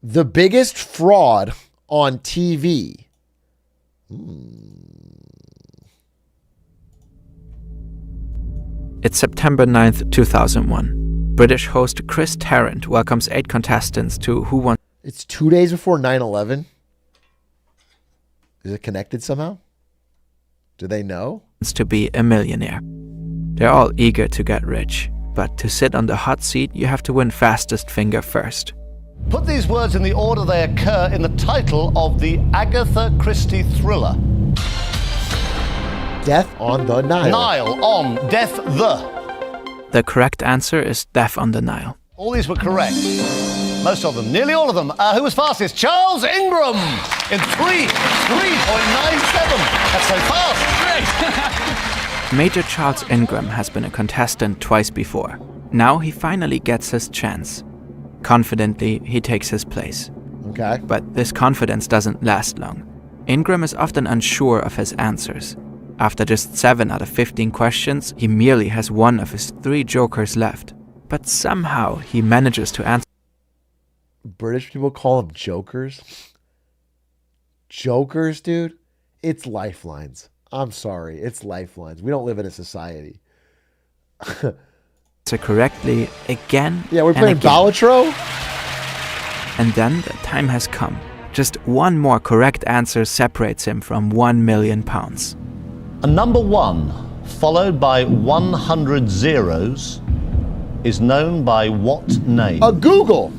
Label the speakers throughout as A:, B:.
A: The biggest fraud on TV.
B: It's September 9th, 2001. British host Chris Tarrant welcomes 8 contestants to Who Wants...
A: It's 2 days before 9/11. Is it connected somehow? Do they know?
B: to be a millionaire. They're all eager to get rich, but to sit on the hot seat, you have to win fastest finger first.
C: Put these words in the order they occur in the title of the Agatha Christie thriller.
A: Death on the Nile.
C: Nile on, death the.
B: The correct answer is Death on the Nile.
C: All these were correct. Most of them, nearly all of them. Who was fastest? Charles Ingram in 3.97. That's so fast. Great.
B: Major Charles Ingram has been a contestant twice before. Now he finally gets his chance. Confidently, he takes his place.
A: Okay.
B: But this confidence doesn't last long. Ingram is often unsure of his answers. After just 7 out of 15 questions, he merely has one of his 3 jokers left. But somehow he manages to answer.
A: British people call them jokers. Jokers, dude? It's lifelines. I'm sorry, it's lifelines. We don't live in a society.
B: Correctly again.
A: Yeah, we're playing Ballatro.
B: And then the time has come. Just one more correct answer separates him from £1 million.
C: A number 1, followed by 100 zeros, is known by what name?
A: A Google.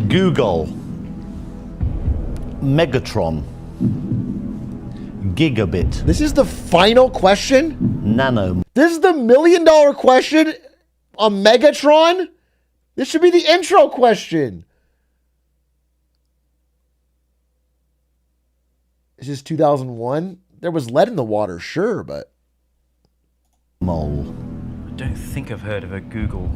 C: Google. Megatron. Gigabit.
A: This is the final question?
C: Nano.
A: This is the $1 million question on Megatron? This should be the intro question. This is 2001. There was lead in the water, sure, but...
C: Mole.
D: I don't think I've heard of a Google.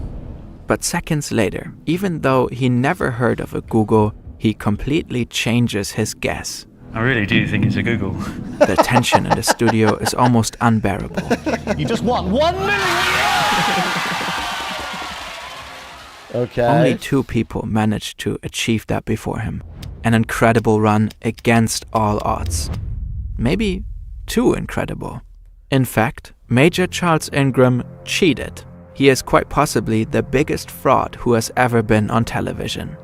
B: But seconds later, even though he never heard of a Google, he completely changes his guess.
D: I really do think it's a Google.
B: The tension in the studio is almost unbearable.
C: You just won $1 million!
A: Okay.
B: Only 2 people managed to achieve that before him. An incredible run against all odds. Maybe too incredible. In fact, Major Charles Ingram cheated. He is quite possibly the biggest fraud who has ever been on television.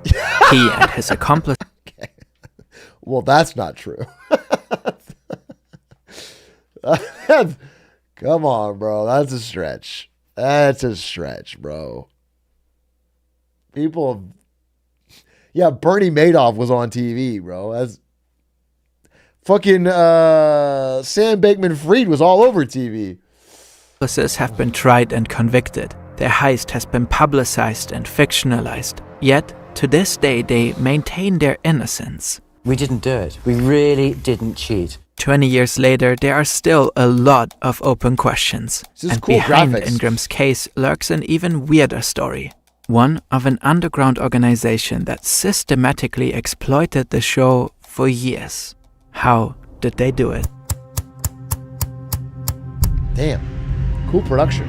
B: He and his accomplice...
A: Okay. Well, that's not true. Come on, bro. That's a stretch. That's a stretch, bro. People... Yeah, Bernie Madoff was on TV, bro. That's... Fucking Sam Bankman-Fried was all over TV.
B: Have been tried and convicted. Their heist has been publicized and fictionalized. Yet, to this day, they maintain their innocence.
E: We didn't do it. We really didn't cheat.
B: 20 years later, there are still a lot of open questions. And
A: cool
B: behind
A: graphics.
B: Ingram's case lurks an even weirder story. One of an underground organization that systematically exploited the show for years. How did they do it?
A: Damn. Cool production.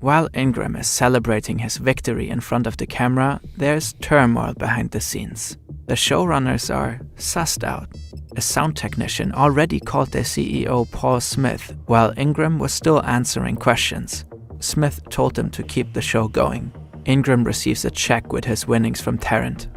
B: While Ingram is celebrating his victory in front of the camera, there's turmoil behind the scenes. The showrunners are sussed out. A sound technician already called their CEO Paul Smith, while Ingram was still answering questions. Smith told him to keep the show going. Ingram receives a check with his winnings from Tarrant.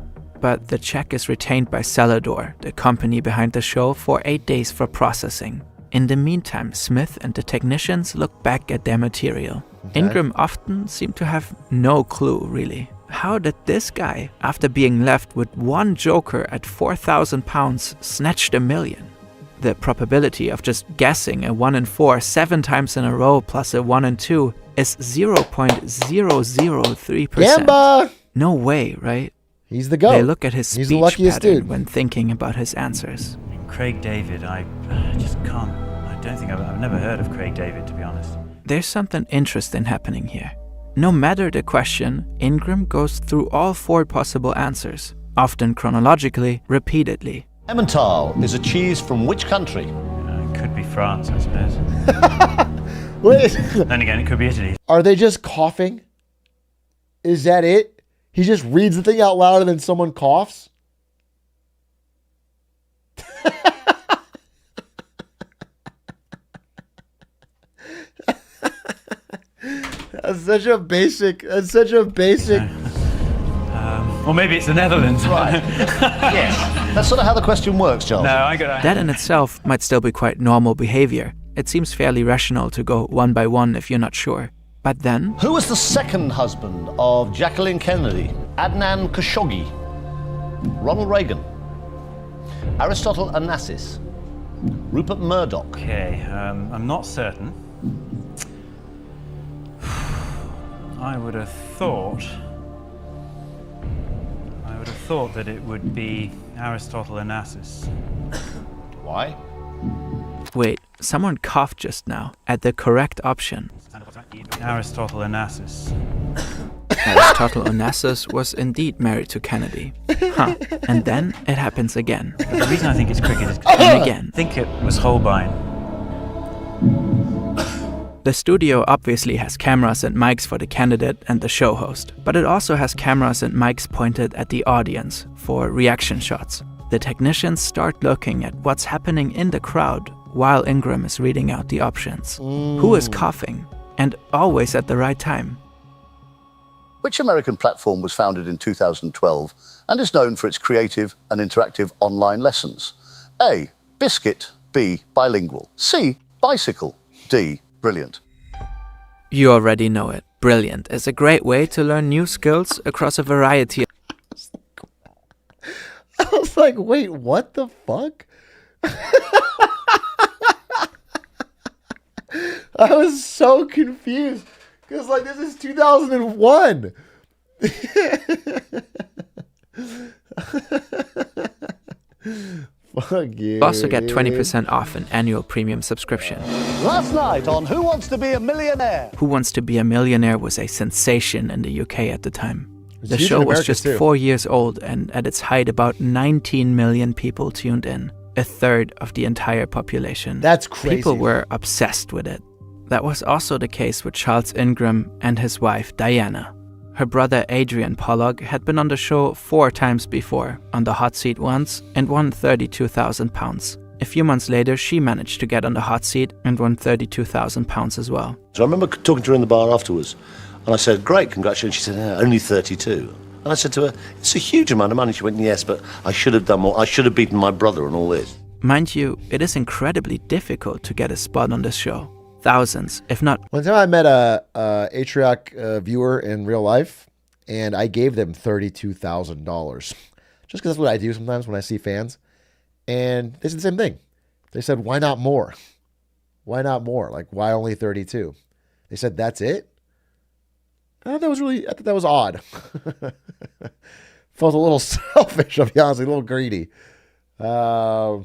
B: But the check is retained by Celador, the company behind the show, for 8 days for processing. In the meantime, Smith and the technicians look back at their material.
A: Okay.
B: Ingram often seemed to have no clue, really. How did this guy, after being left with one joker at £4,000, snatch $1 million? The probability of just guessing a 1 in 4 7 times in a row plus a 1 in 2 is 0.003%.
A: Gamba!
B: No way, right?
A: He's the GOAT.
B: They look at his
A: He's the
B: speech
A: luckiest
B: pattern
A: dude.
B: when thinking about his answers.
D: Craig David, I just can't. I don't think I've never heard of Craig David, to be honest.
B: There's something interesting happening here. No matter the question, Ingram goes through all 4 possible answers, often chronologically, repeatedly.
C: Emmental is a cheese from which country?
D: It could be France, I suppose.
A: Wait.
D: Then again, it could be Italy.
A: Are they just coughing? Is that it? He just reads the thing out loud and then someone coughs? That's such a basic.
D: Or maybe it's the Netherlands.
C: Right. Yes. That's sort of how the question works, Charles.
D: No, I got
B: That in itself might still be quite normal behavior. It seems fairly rational to go one by one if you're not sure. But then,
C: Who was the second husband of Jacqueline Kennedy? Adnan Khashoggi, Ronald Reagan, Aristotle Onassis, Rupert Murdoch.
D: Okay, I'm not certain. I would have thought that it would be Aristotle Onassis.
C: Why?
B: wait, someone coughed just now at the correct option.
D: Aristotle Onassis.
B: Aristotle Onassis was indeed married to Kennedy. Huh. And then it happens again.
D: The reason I think it's cricket is
B: And again.
D: I think it was Holbein.
B: The studio obviously has cameras and mics for the candidate and the show host, but it also has cameras and mics pointed at the audience for reaction shots. The technicians start looking at what's happening in the crowd while Ingram is reading out the options. Who is coughing? And always at the right time.
C: Which American platform was founded in 2012 and is known for its creative and interactive online lessons? A. Biscuit. B. Bilingual. C. Bicycle. D. Brilliant.
B: You already know it. Brilliant is a great way to learn new skills across a variety of...
A: I was like, wait, what the fuck? I was so confused. Because, like, this is 2001. Fuck you.
B: You also get 20% off an annual premium subscription.
C: Last night on Who Wants to Be a Millionaire?
B: Who Wants to Be a Millionaire was a sensation in the UK at the time. The
A: huge
B: show
A: in
B: was
A: America,
B: just
A: too.
B: 4 years old, and at its height, about 19 million people tuned in, a third of the entire population.
A: That's crazy.
B: People were obsessed with it. That was also the case with Charles Ingram and his wife, Diana. Her brother Adrian Pollock had been on the show 4 times before, on the hot seat once, and won £32,000. A few months later, she managed to get on the hot seat and won £32,000 as well.
F: So I remember talking to her in the bar afterwards, and I said, great, congratulations. She said, only 32. And I said to her, it's a huge amount of money. She went, yes, but I should have done more. I should have beaten my brother and all this.
B: Mind you, it is incredibly difficult to get a spot on this show. Thousands, if not...
A: One time I met a Atrioc viewer in real life, and I gave them $32,000. Just because that's what I do sometimes when I see fans. And they said the same thing. They said, why not more? Why not more? Like, why only 32? They said, that's it? I thought that was odd. Felt a little selfish, I'll be honest, a little greedy. I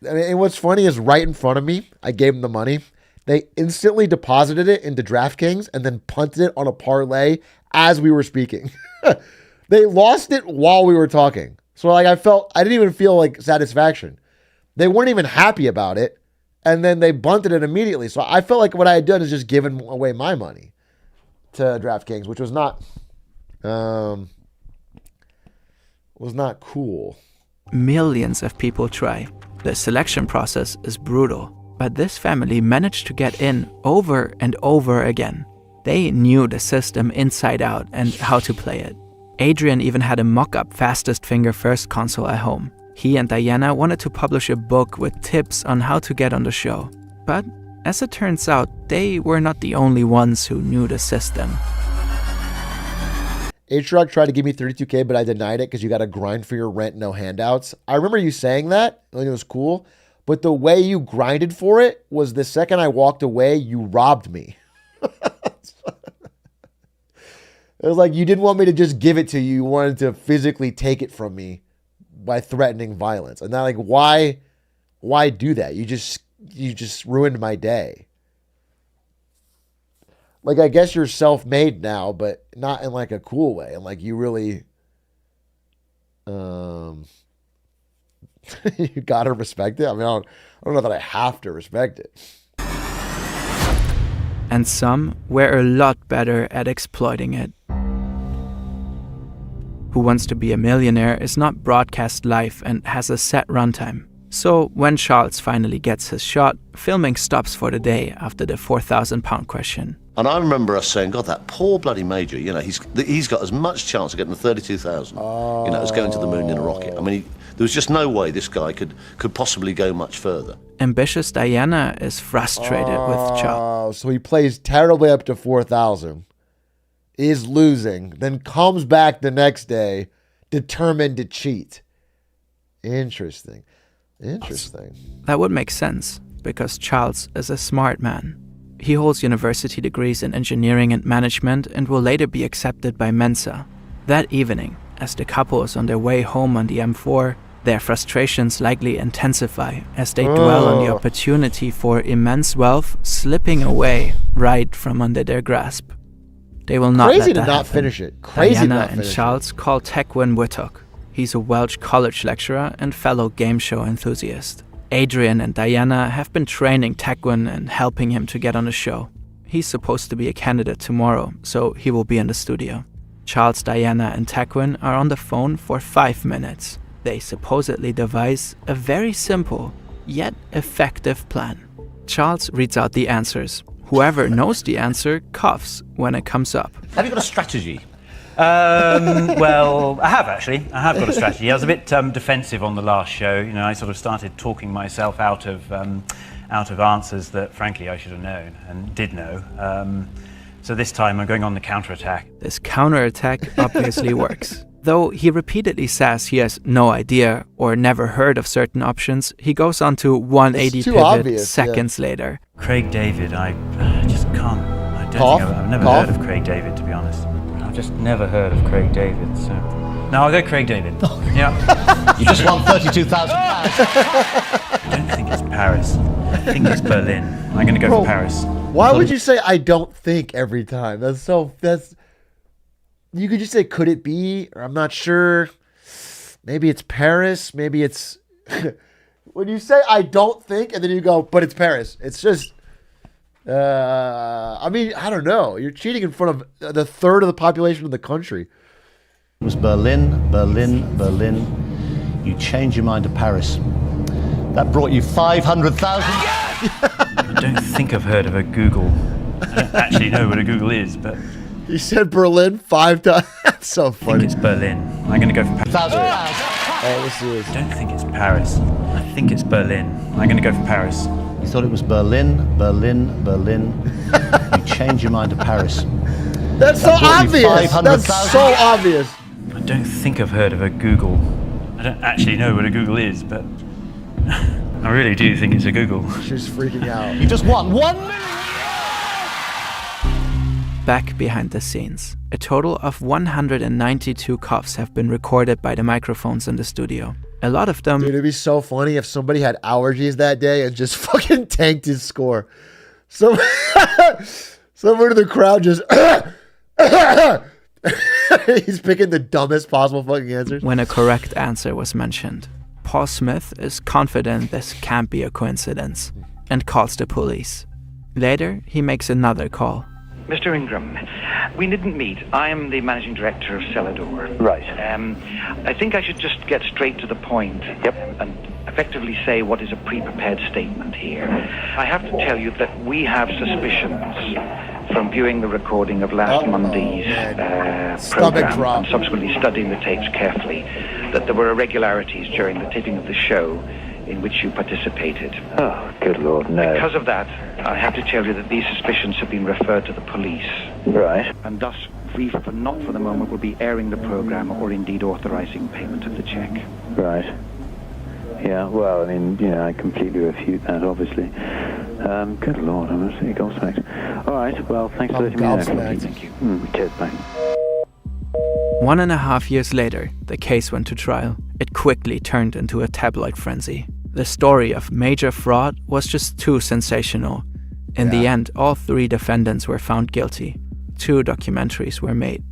A: mean, and what's funny is right in front of me, I gave them the money. They instantly deposited it into DraftKings and then punted it on a parlay as we were speaking. They lost it while we were talking. So like I didn't even feel like satisfaction. They weren't even happy about it. And then they bunted it immediately. So I felt like what I had done is just given away my money to DraftKings, which was not cool.
B: Millions of people try. The selection process is brutal, but this family managed to get in over and over again. They knew the system inside out and how to play it. Adrian even had a mock-up fastest finger first console at home. He and Diana wanted to publish a book with tips on how to get on the show. But as it turns out, they were not the only ones who knew the system.
A: Atrioc tried to give me $32K, but I denied it because you got to grind for your rent, no handouts. I remember you saying that. I think it was cool. But the way you grinded for it was the second I walked away, you robbed me. It was like you didn't want me to just give it to you. You wanted to physically take it from me by threatening violence. And now, like, why do that? You just ruined my day. Like, I guess you're self-made now, but not in like a cool way. And like you really, you gotta respect it. I mean, I don't know that I have to respect it.
B: and some were a lot better at exploiting it. Who Wants to Be a Millionaire is not broadcast live and has a set runtime. So when Charles finally gets his shot, filming stops for the day after the £4,000 question.
F: And I remember us saying, God, that poor bloody Major, he's got as much chance of getting the 32,000, as going to the moon in a rocket. I mean, there was just no way this guy could possibly go much further.
B: Ambitious Diana is frustrated with Charles.
A: So he plays terribly up to 4,000, is losing, then comes back the next day determined to cheat. Interesting.
B: That would make sense, because Charles is a smart man. He holds university degrees in engineering and management and will later be accepted by Mensa. That evening, as the couple is on their way home on the M4, their frustrations likely intensify as they dwell on the opportunity for immense wealth slipping away right from under their grasp. They will not
A: Crazy
B: let
A: to
B: that
A: not
B: happen.
A: finish it. Crazy to
B: Diana
A: not
B: and
A: finish
B: Charles call Tecwen Whittock. He's a Welsh college lecturer and fellow game show enthusiast. Adrian and Diana have been training Tecwen and helping him to get on the show. He's supposed to be a candidate tomorrow, so he will be in the studio. Charles, Diana, and Tecwen are on the phone for 5 minutes. They supposedly devise a very simple, yet effective plan. Charles reads out the answers. Whoever knows the answer coughs when it comes up.
D: Have you got a strategy? Well, I have actually. I have got a strategy. I was a bit defensive on the last show. I sort of started talking myself out of answers that, frankly, I should have known and did know. So this time I'm going on the counterattack.
B: This counterattack obviously works. Though he repeatedly says he has no idea or never heard of certain options, he goes on to 180 pivot
A: obvious,
B: seconds later.
D: Craig David, I just can't. I don't
A: Cough?
D: think I've never
A: Cough?
D: heard of Craig David, to be honest. I've just never heard of Craig David, so... No, I'll go Craig David. Yeah.
C: You just won £32,000.
D: I don't think it's Paris. I think it's Berlin. I'm going to go
A: Bro,
D: for Paris.
A: Why would you say I don't think every time? You could just say, could it be? Or I'm not sure. Maybe it's Paris. Maybe it's... When you say I don't think, and then you go, but it's Paris. It's just... I don't know. You're cheating in front of the third of the population of the country.
C: It was Berlin, Berlin, Berlin. You changed your mind to Paris. That brought you 500,000.
D: I don't think I've heard of a Google. I don't actually know what a Google is, but
A: You said Berlin 5 times. That's so
D: I think
A: funny.
D: it's Berlin. I'm going to go for Paris.
A: Oh, let's do this.
D: I don't think it's Paris. I think it's Berlin. I'm going to go for Paris.
C: You thought it was Berlin, Berlin, Berlin. You changed your mind to Paris.
A: That's so
C: brought you
A: obvious.
C: 500,000.
A: That's so obvious.
D: I don't think I've heard of a Google. I don't actually know what a Google is, but I really do think it's a Google.
A: She's freaking out.
C: You just won 1 million.
B: Back behind the scenes, a total of 192 coughs have been recorded by the microphones in the studio. A lot of them...
A: Dude, it'd be so funny if somebody had allergies that day and just fucking tanked his score. Someone in the crowd just... He's picking the dumbest possible fucking answers.
B: When a correct answer was mentioned, Paul Smith is confident this can't be a coincidence and calls the police. Later, he makes another call.
G: Mr. Ingram, we didn't meet. I am the managing director of Celador.
C: Right.
G: I think I should just get straight to the point.
C: Yep.
G: And effectively say what is a pre-prepared statement here. I have to tell you that we have suspicions from viewing the recording of last Monday's
A: Stomach
G: program
A: drop.
G: and subsequently studying the tapes carefully, that there were irregularities during the taping of the show in which you participated.
H: Oh, good Lord, no.
G: Because of that, I have to tell you that these suspicions have been referred to the police.
H: Right.
G: And thus, we, for not for the moment, will be airing the program or indeed authorizing payment of the check.
H: Right. Yeah, well, I mean, you know, I completely refute that, obviously. Good Lord, I'm absolutely gobsmacked. All right, well, thanks for letting me know.
A: gobsmacked.
G: Thank you.
H: Cheers, bye.
B: 1.5 years later, the case went to trial. It quickly turned into a tabloid frenzy. The story of major fraud was just too sensational. In the end, all 3 defendants were found guilty. 2 documentaries were made.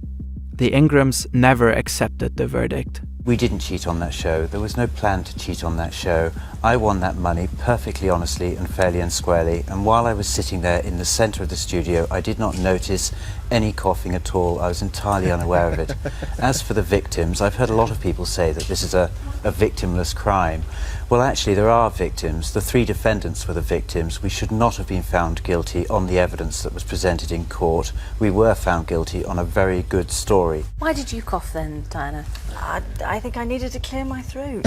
B: The Ingrams never accepted the verdict.
E: We didn't cheat on that show. There was no plan to cheat on that show. I won that money perfectly honestly and fairly and squarely. And while I was sitting there in the centre of the studio, I did not notice any coughing at all. I was entirely unaware of it. As for the victims, I've heard a lot of people say that this is a victimless crime. Well, actually, there are victims. The 3 defendants were the victims. We should not have been found guilty on the evidence that was presented in court. We were found guilty on a very good story.
I: Why did you cough then, Diana?
J: I think I needed to clear my throat.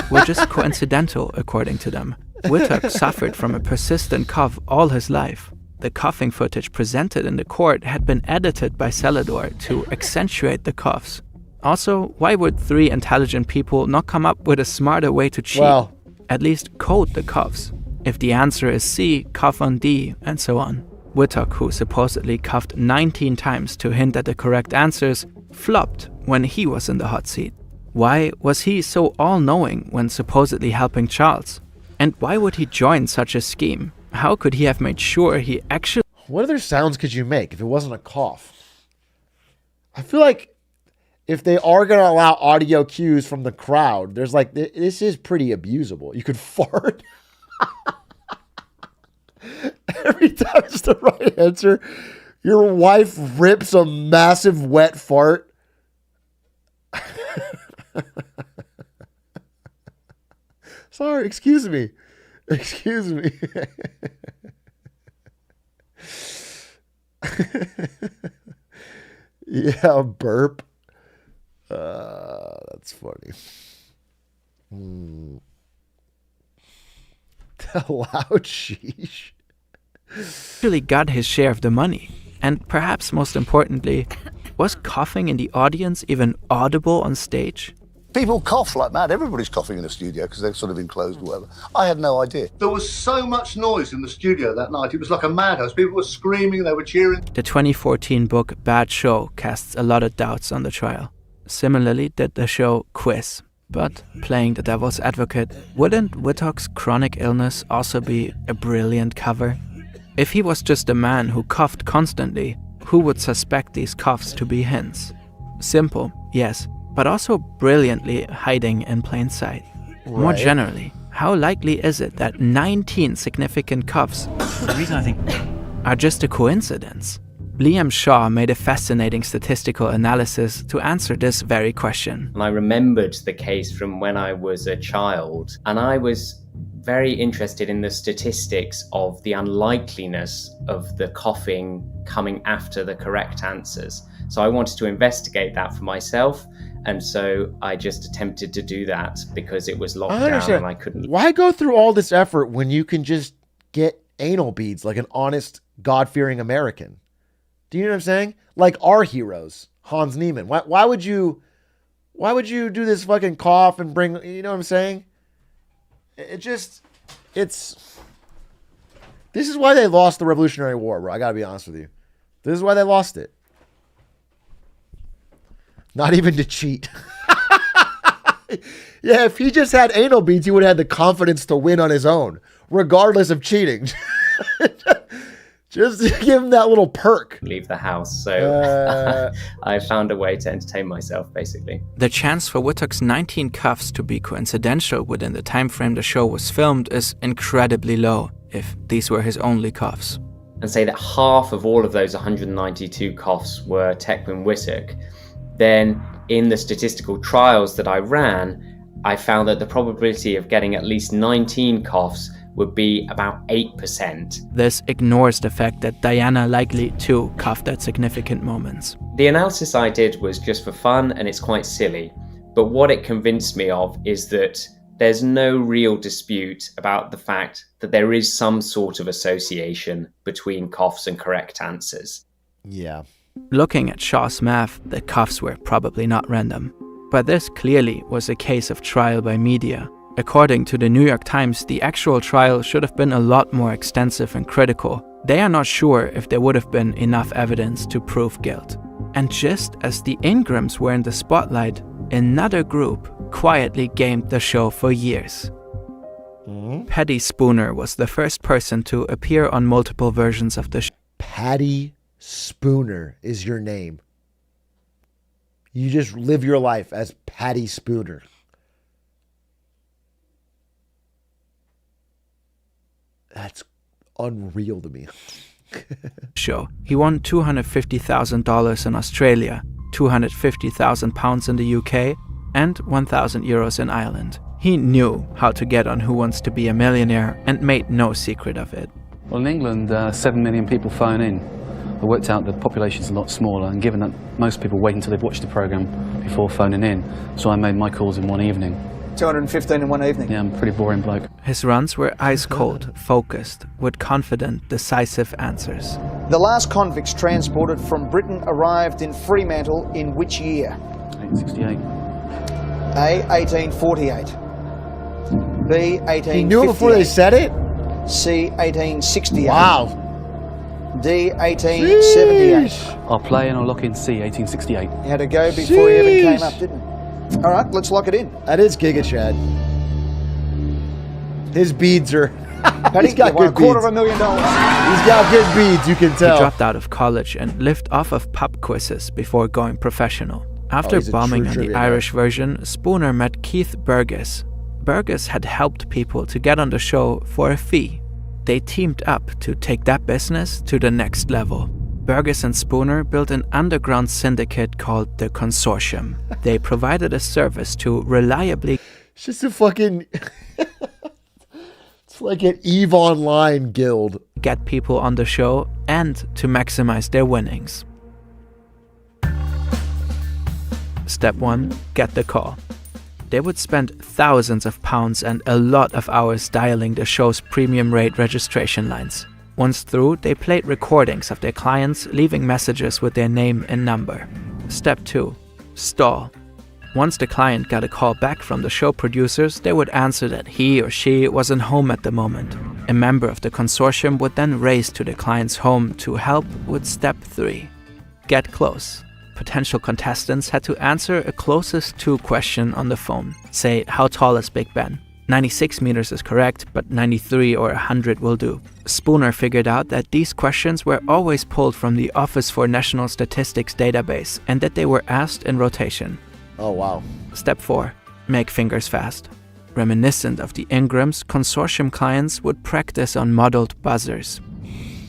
B: Were just coincidental, according to them. Whittock suffered from a persistent cough all his life. The coughing footage presented in the court had been edited by Celador to accentuate the coughs. Also, why would 3 intelligent people not come up with a smarter way to cheat?
A: Well,
B: at least code the coughs. If the answer is C, cough on D, and so on. Whittock, who supposedly coughed 19 times to hint at the correct answers, flopped when he was in the hot seat. Why was he so all-knowing when supposedly helping Charles? And why would he join such a scheme? How could he have made sure he actually...
A: What other sounds could you make if it wasn't a cough? I feel like if they are going to allow audio cues from the crowd, there's like, this is pretty abusable. You could fart. Every time it's the right answer, your wife rips a massive wet fart. Sorry, excuse me. Excuse me. Yeah, burp. That's funny. Loud sheesh.
B: Really got his share of the money. And perhaps most importantly, was coughing in the audience even audible on stage?
C: People cough like mad. Everybody's coughing in the studio because they're sort of enclosed or whatever. I had no idea. There was so much noise in the studio that night. It was like a madhouse. People were screaming, they were cheering.
B: The 2014 book Bad Show casts a lot of doubts on the trial. Similarly did the show Quiz. But, playing the devil's advocate, wouldn't Whittock's chronic illness also be a brilliant cover? If he was just a man who coughed constantly, who would suspect these coughs to be hints? Simple, yes, but also brilliantly hiding in plain sight. More generally, how likely is it that 19 significant coughs
D: The reason I think
B: are just a coincidence? Liam Shaw made a fascinating statistical analysis to answer this very question.
K: And I remembered the case from when I was a child, and I was very interested in the statistics of the unlikeliness of the coughing coming after the correct answers. So I wanted to investigate that for myself, and so I just attempted to do that because it was locked down and I couldn't.
A: Why go through all this effort when you can just get anal beads like an honest, God-fearing American? Do you know what I'm saying? Like our heroes, Hans Niemann. Why would you do this fucking cough and bring, you know what I'm saying? This is why they lost the Revolutionary War, bro. I gotta be honest with you. This is why they lost it. Not even to cheat. Yeah, if he just had anal beads, he would have had the confidence to win on his own, regardless of cheating. Just to give him that little perk.
K: Leave the house, so I found a way to entertain myself, basically.
B: The chance for Whittock's 19 coughs to be coincidental within the time frame the show was filmed is incredibly low, if these were his only coughs.
K: And say that half of all of those 192 coughs were Tecwen Whittock, then in the statistical trials that I ran, I found that the probability of getting at least 19 coughs would be about 8%.
B: This ignores the fact that Diana likely too coughed at significant moments.
K: The analysis I did was just for fun and it's quite silly, but what it convinced me of is that there's no real dispute about the fact that there is some sort of association between coughs and correct answers.
A: Yeah.
B: Looking at Shaw's math, the coughs were probably not random. But this clearly was a case of trial by media. According to the New York Times, the actual trial should have been a lot more extensive and critical. They are not sure if there would have been enough evidence to prove guilt. And just as the Ingrams were in the spotlight, another group quietly gamed the show for years. Patty Spooner was the first person to appear on multiple versions of the show.
A: Patty Spooner is your name. You just live your life as Patty Spooner. That's unreal to me.
B: Show. He won $250,000 in Australia, £250,000 in the UK, and €1,000 in Ireland. He knew how to get on Who Wants to Be a Millionaire and made no secret of it.
L: Well, in England, 7 million people phone in. I worked out the population's a lot smaller, and given that most people wait until they've watched the programme before phoning in, so I made my calls in one evening.
M: 215 in one evening?
L: Yeah, I'm a pretty boring bloke.
B: His runs were ice cold, focused, with confident, decisive answers.
M: The last convicts transported from Britain arrived in Fremantle in which year?
L: 1868.
M: A. 1848. B. 1858.
A: He knew before they said it?
M: C. 1868.
A: Wow.
M: D. 1878.
L: I'll play and I'll lock in C, 1868.
M: You had to go before he even came up, didn't you? All right, let's lock it in.
A: That is Giga Chad. His beads are...
M: Paddy,
A: He's got
M: you won
A: good beads.
M: $250,000.
A: He's got good beads, you can tell.
B: He dropped out of college and lived off of pub quizzes before going professional. After
A: he's a
B: bombing
A: true
B: on the
A: trivia guy.
B: Irish version, Spooner met Keith Burgess. Burgess had helped people to get on the show for a fee. They teamed up to take that business to the next level. Burgess and Spooner built an underground syndicate called the Consortium. They provided a service to reliably...
A: It's just a fucking... It's like an EVE Online guild.
B: ...get people on the show and to maximize their winnings. Step 1. Get the call. They would spend thousands of pounds and a lot of hours dialing the show's premium rate registration lines. Once through, they played recordings of their clients, leaving messages with their name and number. Step 2. Stall. Once the client got a call back from the show producers, they would answer that he or she wasn't home at the moment. A member of the consortium would then race to the client's home to help with step 3. Get close. Potential contestants had to answer a closest to question on the phone. Say, how tall is Big Ben? 96 meters is correct, but 93 or 100 will do. Spooner figured out that these questions were always pulled from the Office for National Statistics database and that they were asked in rotation.
A: Oh, wow.
B: Step 4. Make fingers fast. Reminiscent of the Ingrams, consortium clients would practice on modeled buzzers.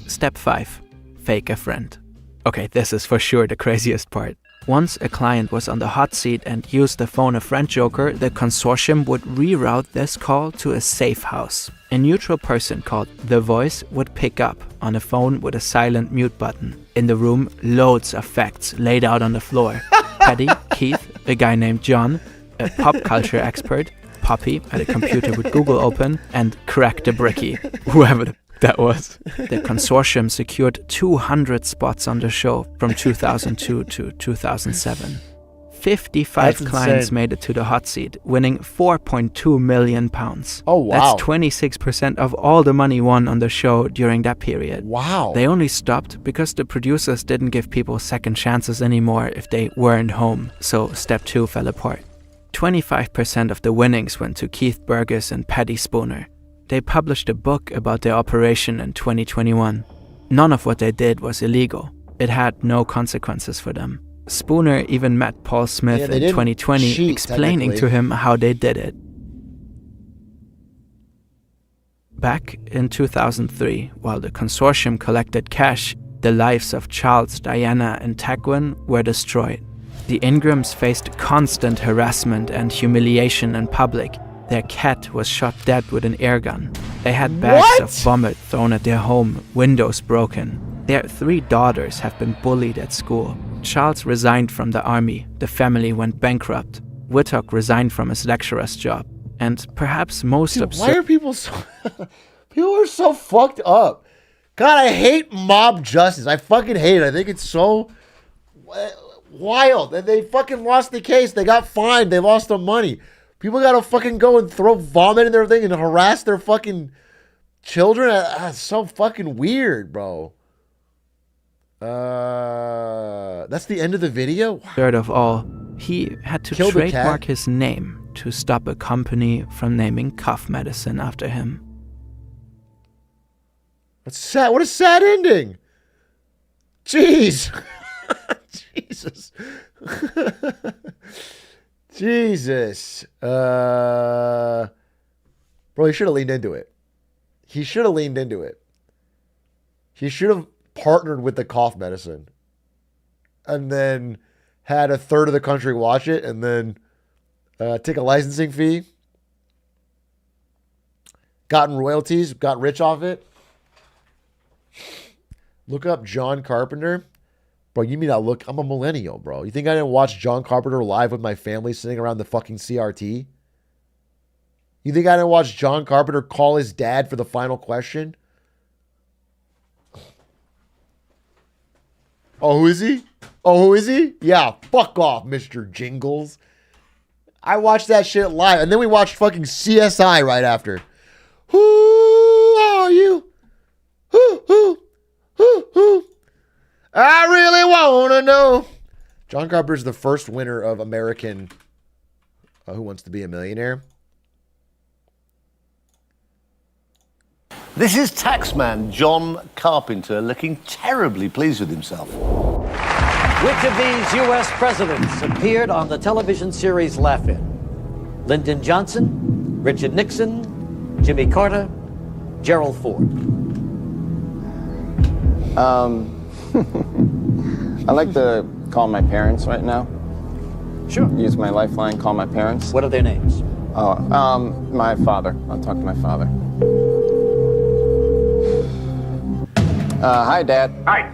B: Step 5. Fake a friend. Okay, this is for sure the craziest part. Once a client was on the hot seat and used the phone a friend joker, the consortium would reroute this call to a safe house. A neutral person called The Voice would pick up on a phone with a silent mute button. In the room, loads of facts laid out on the floor. Paddy, Keith, a guy named John, a pop culture expert, Poppy at a computer with Google open, and Crack the Bricky, whoever that was. The consortium secured 200 spots on the show from 2002 to 2007. 55
A: That's
B: clients
A: insane.
B: made it to the hot seat, winning £4.2 million.
A: Oh, wow.
B: That's 26% of all the money won on the show during that period.
A: Wow.
B: They only stopped because the producers didn't give people second chances anymore if they weren't home, so step 2 fell apart. 25% of the winnings went to Keith Burgess and Paddy Spooner. They published a book about their operation in 2021. None of what they did was illegal. It had no consequences for them. Spooner even met Paul Smith
A: Yeah, they
B: in
A: didn't
B: 2020,
A: cheat,
B: explaining to
A: technically.
B: him how they did it. Back in 2003, while the consortium collected cash, the lives of Charles, Diana, and Tecwen were destroyed. The Ingrams faced constant harassment and humiliation in public. Their cat was shot dead with an air gun. They had bags of vomit thrown at their home, windows broken. Their 3 daughters have been bullied at school. Charles resigned from the army. The family went bankrupt. Whittock resigned from his lecturer's job. And perhaps most
A: Dude,
B: absurd...
A: why are people so... people are so fucked up. God, I hate mob justice. I fucking hate it. I think it's so wild. They fucking lost the case. They got fined. They lost their money. People gotta fucking go and throw vomit in their thing and harass their fucking children. That's so fucking weird, bro. That's the end of the video?
B: Third of all, he had to
A: Killed the cat?
B: trademark his name to stop a company from naming cough medicine after him.
A: That's sad. What a sad ending. Jeez. Jesus. Jesus. Bro, he should have leaned into it. He should have leaned into it. He should have partnered with the cough medicine and then had a third of the country watch it and then take a licensing fee. Gotten royalties, got rich off it. Look up John Carpenter. Bro, you mean I look? I'm a millennial, bro. You think I didn't watch John Carpenter live with my family sitting around the fucking CRT? You think I didn't watch John Carpenter call his dad for the final question? Oh, who is he? Oh, who is he? Yeah, fuck off, Mr. Jingles. I watched that shit live. And then we watched fucking CSI right after. Who are you? Who? I really want to know. John Carpenter's the first winner of American Who Wants to Be a Millionaire.
C: This is taxman John Carpenter looking terribly pleased with himself.
N: Which of these U.S. presidents appeared on the television series Laugh-In? Lyndon Johnson, Richard Nixon, Jimmy Carter, Gerald Ford.
O: I'd like to call my parents right now.
N: Sure.
O: Use my lifeline, call my parents.
N: What are their names?
O: My father. I'll talk to my father. Hi, Dad.
G: Hi.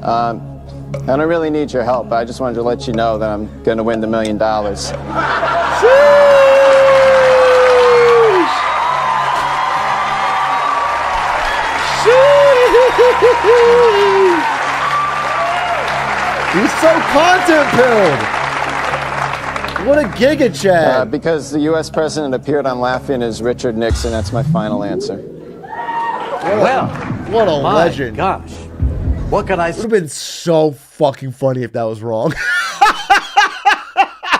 O: I don't really need your help. I just wanted to let you know that I'm going to win the $1 million.
A: He's so content-pilled. What a giga Chad.
O: Because the U.S. president appeared on Laugh-In as Richard Nixon. That's my final answer.
A: What a
N: my
A: legend.
N: Gosh. What could I
A: say? It would have been so fucking funny if that was wrong.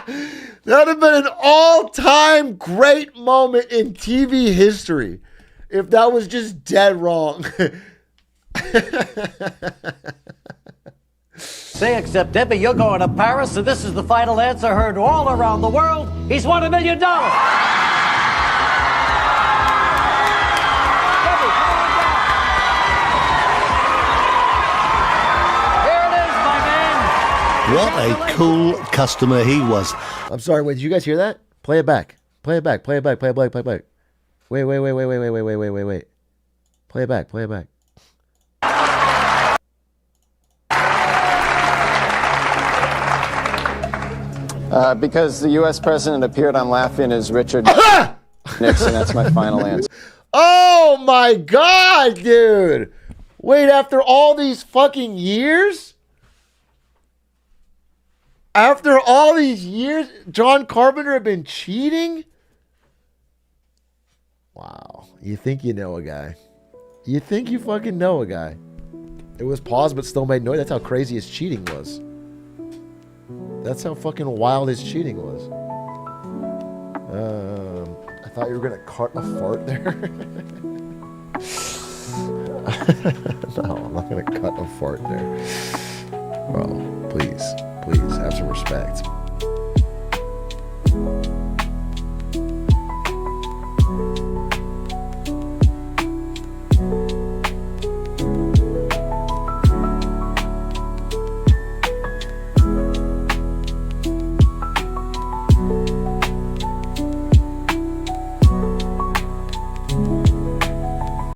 A: That would have been an all-time great moment in TV history if that was just dead wrong.
N: Say, except Debbie, you're going to Paris, and this is the final answer heard all around the world. He's won $1 million.
C: What a cool customer he was.
A: I'm sorry, wait, did you guys hear that? Play it back. Play it back. Play it back. Play it back. Play it back. Wait. Play it back. Play it back.
O: Because the U.S. president appeared on Laugh-In as Richard Nixon. That's my final answer.
A: Oh my God, dude. Wait, after all these fucking years? After all these years, John Carpenter had been cheating? Wow. You think you know a guy. You think you fucking know a guy. It was paused but still made noise. That's how crazy his cheating was. That's how fucking wild his cheating was. I thought you were going to cut a fart there. No, I'm not going to cut a fart there. Bro, please have some respect.